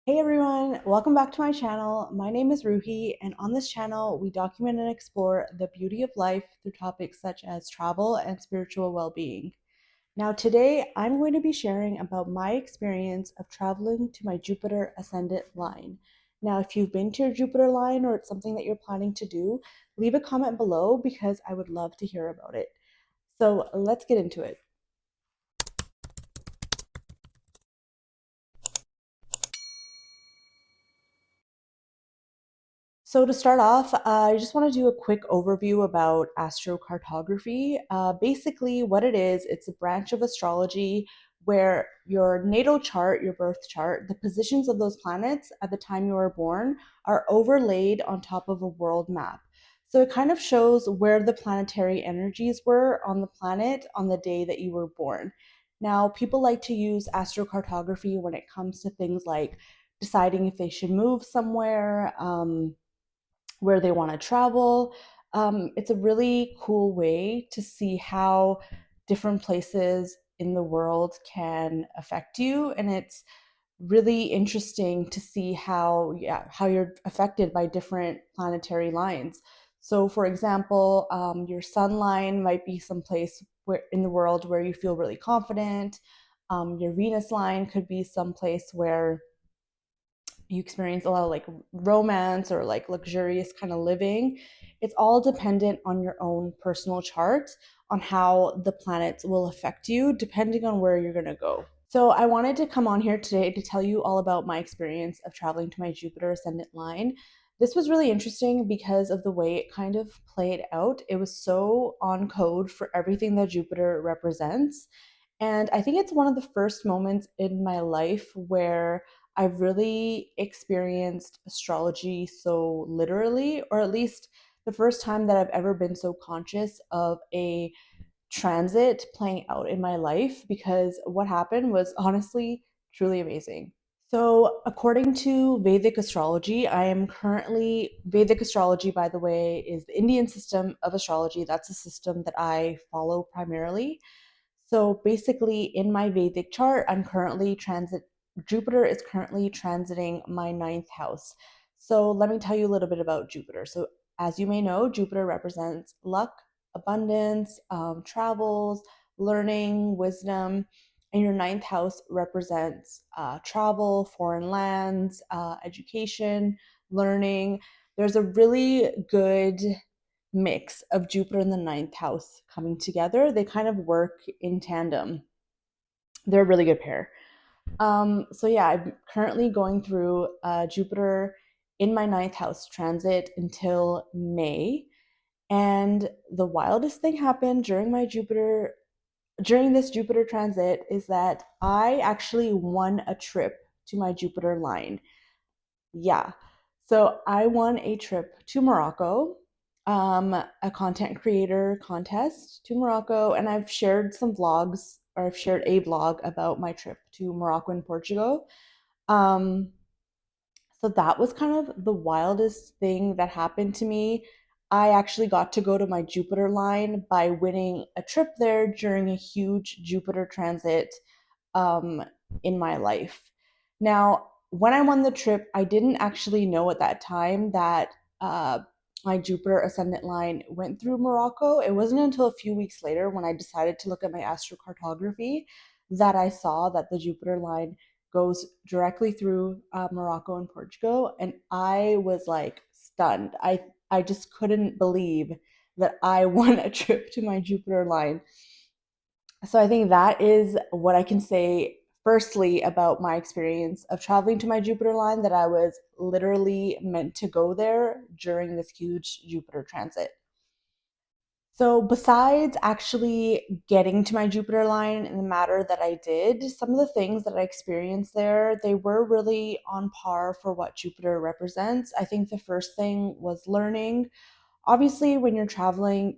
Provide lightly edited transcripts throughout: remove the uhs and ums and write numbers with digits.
Hey everyone, welcome back to my channel. My name is Ruhi, and on this channel, we document and explore the beauty of life through topics such as travel and spiritual well being. Now, today, I'm going to be sharing about my experience of traveling to my Jupiter Ascendant line. Now, if you've been to your Jupiter line or it's something that you're planning to do, leave a comment below because I would love to hear about it. So, let's get into it. So to start off, I just want to do a quick overview about astrocartography. Basically, what it is, it's a branch of astrology where your natal chart, your birth chart, the positions of those planets at the time you were born are overlaid on top of a world map. So it kind of shows where the planetary energies were on the planet on the day that you were born. Now, people like to use astrocartography when it comes to things like deciding if they should move somewhere, where they want to travel. It's a really cool way to see how different places in the world can affect you, and it's really interesting to see how you're affected by different planetary lines. So, for example, your sun line might be someplace where in the world where you feel really confident. Your Venus line could be someplace where you experience a lot of like romance or like luxurious kind of living. It's all dependent on your own personal chart on how the planets will affect you depending on where you're going to go. So, I wanted to come on here today to tell you all about my experience of traveling to my Jupiter ascendant line. This was really interesting because of the way it kind of played out. It was so on code for everything that Jupiter represents. And I think it's one of the first moments in my life where I've really experienced astrology so literally, or at least the first time that I've ever been so conscious of a transit playing out in my life, because what happened was honestly truly amazing. So, according to Vedic astrology, Vedic astrology, by the way, is the Indian system of astrology. That's a system that I follow primarily. So basically, in my Vedic chart, Jupiter is currently transiting my ninth house. So let me tell you a little bit about Jupiter. So as you may know, Jupiter represents luck, abundance, travels, learning, wisdom, and your ninth house represents travel, foreign lands, education, learning. There's a really good mix of Jupiter and the ninth house coming together. They kind of work in tandem. They're a really good pair. So yeah, I'm currently going through Jupiter in my ninth house transit until May. And the wildest thing happened during this Jupiter transit is that I actually won a trip to my Jupiter line. Yeah. So I won a trip to Morocco, a content creator contest to Morocco, and I've shared some vlogs, or I've shared a vlog about my trip to Morocco and Portugal. Um, so that was kind of the wildest thing that happened to me. I actually got to go to my Jupiter line by winning a trip there during a huge Jupiter transit um, in my life. Now, when I won the trip, I didn't actually know at that time that uh, my Jupiter ascendant line went through Morocco. It wasn't until a few weeks later when I decided to look at my astrocartography that I saw that the Jupiter line goes directly through Morocco and Portugal, and I was like stunned. I just couldn't believe that I won a trip to my Jupiter line. So I think that is what I can say firstly about my experience of traveling to my Jupiter line, that I was literally meant to go there during this huge Jupiter transit. So, besides actually getting to my Jupiter line in the matter that I did, some of the things that I experienced there, they were really on par for what Jupiter represents. I think the first thing was learning. Obviously, when you're traveling,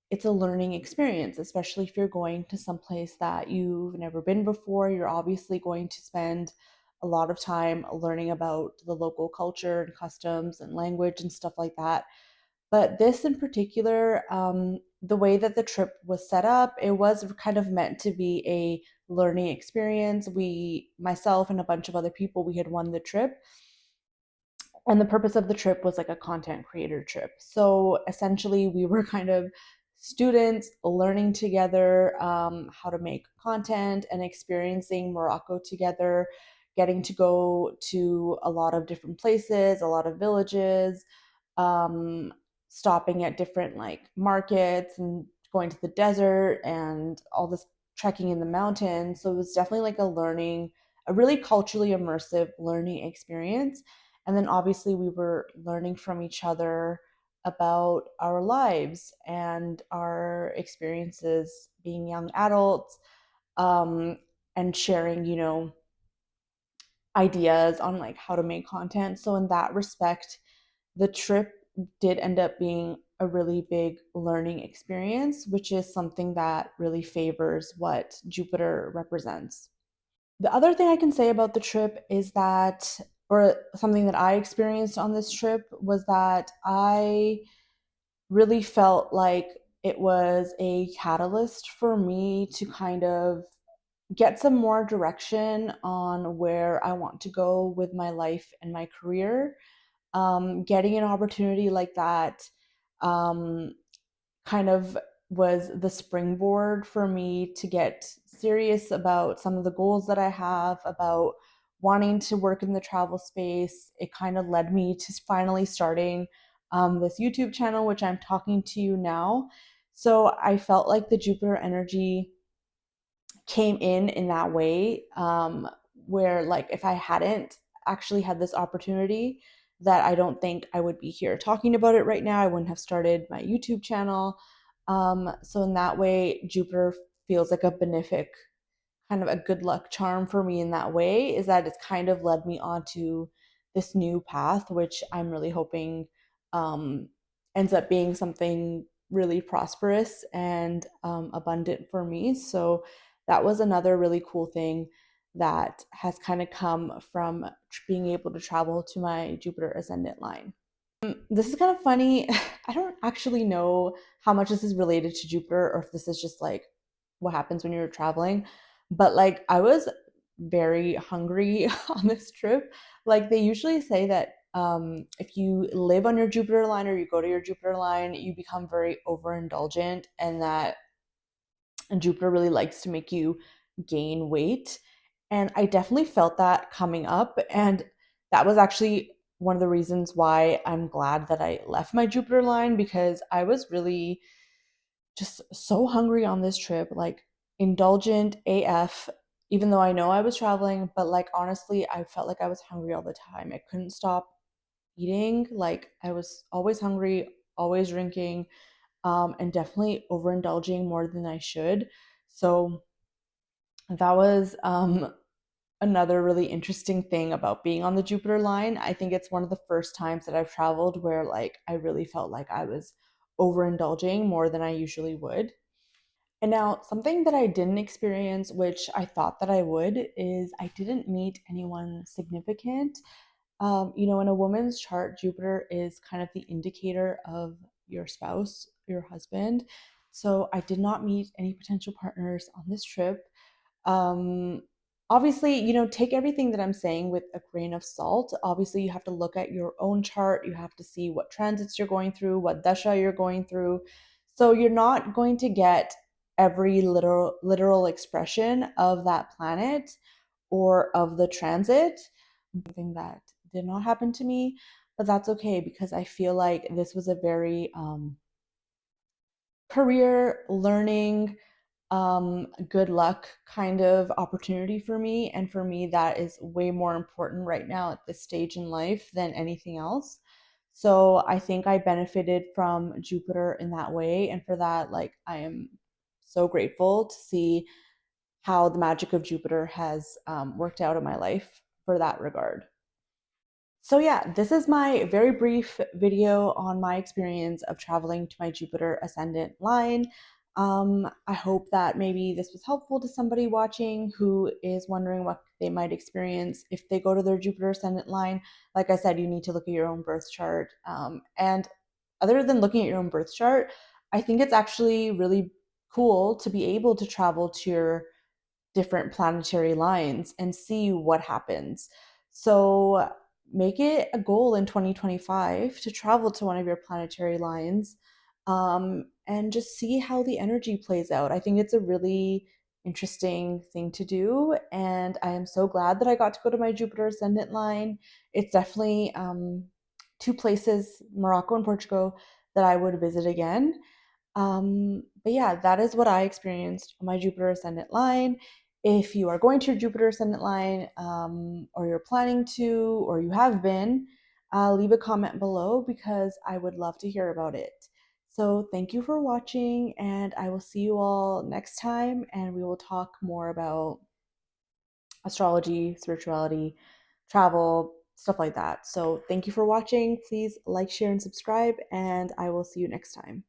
it's a learning experience, especially if you're going to some place that you've never been before. You're obviously going to spend a lot of time learning about the local culture and customs and language and stuff like that. But this in particular, the way that the trip was set up, it was kind of meant to be a learning experience. Myself and a bunch of other people, we had won the trip, and the purpose of the trip was like a content creator trip. So essentially, we were kind of students learning together how to make content and experiencing Morocco together, getting to go to a lot of different places, a lot of villages, um, stopping at different like markets and going to the desert and all this trekking in the mountains. So it was definitely like a really culturally immersive learning experience. And then obviously we were learning from each other about our lives and our experiences being young adults, um, and sharing, ideas on like how to make content. So in that respect, the trip did end up being a really big learning experience, which is something that really favors what Jupiter represents. The other thing I can say about the trip is that, or something that I experienced on this trip, was that I really felt like it was a catalyst for me to kind of get some more direction on where I want to go with my life and my career. Getting an opportunity like that um, kind of was the springboard for me to get serious about some of the goals that I have about wanting to work in the travel space. It kind of led me to finally starting this YouTube channel, which I'm talking to you now. So I felt like the Jupiter energy came in that way, where like if I hadn't actually had this opportunity, that I don't think I would be here talking about it right now. I wouldn't have started my YouTube channel. So in that way, Jupiter feels like a benefic, kind of a good luck charm for me in that way, is that it's kind of led me onto this new path, which I'm really hoping um, ends up being something really prosperous and abundant for me. So that was another really cool thing that has kind of come from being able to travel to my Jupiter ascendant line. This is kind of funny. I don't actually know how much this is related to Jupiter or if this is just like what happens when you're traveling. But like I was very hungry on this trip. Like they usually say that if you live on your Jupiter line or you go to your Jupiter line, you become very overindulgent, and that Jupiter really likes to make you gain weight. And I definitely felt that coming up. And that was actually one of the reasons why I'm glad that I left my Jupiter line, because I was really just so hungry on this trip, like indulgent AF, even though I know I was traveling, but like honestly, I felt like I was hungry all the time. I couldn't stop eating. Like I was always hungry, always drinking, and definitely overindulging more than I should. So that was another really interesting thing about being on the Jupiter line. I think it's one of the first times that I've traveled where like I really felt like I was overindulging more than I usually would. And now, something that I didn't experience, which I thought that I would, is I didn't meet anyone significant. In a woman's chart, Jupiter is kind of the indicator of your spouse, your husband. So I did not meet any potential partners on this trip. Um, Obviously, take everything that I'm saying with a grain of salt. Obviously, you have to look at your own chart. You have to see what transits you're going through, what dasha you're going through. So you're not going to get every literal expression of that planet or of the transit. Something that did not happen to me, but that's okay because I feel like this was a very career learning, good luck kind of opportunity for me. And for me, that is way more important right now at this stage in life than anything else. So I think I benefited from Jupiter in that way. And for that, like, I am so grateful to see how the magic of Jupiter has worked out in my life for that regard. So yeah, this is my very brief video on my experience of traveling to my Jupiter ascendant line. I hope that maybe this was helpful to somebody watching who is wondering what they might experience if they go to their Jupiter ascendant line. Like I said, you need to look at your own birth chart. And other than looking at your own birth chart, I think it's actually really cool to be able to travel to your different planetary lines and see what happens. So make it a goal in 2025 to travel to one of your planetary lines, and just see how the energy plays out. I think it's a really interesting thing to do. And I am so glad that I got to go to my Jupiter ascendant line. It's definitely two places, Morocco and Portugal, that I would visit again. But yeah, that is what I experienced on my Jupiter ascendant line. If you are going to your Jupiter ascendant line, or you're planning to, or you have been, leave a comment below because I would love to hear about it. So thank you for watching, and I will see you all next time, and we will talk more about astrology, spirituality, travel, stuff like that. So thank you for watching. Please like, share, and subscribe, and I will see you next time.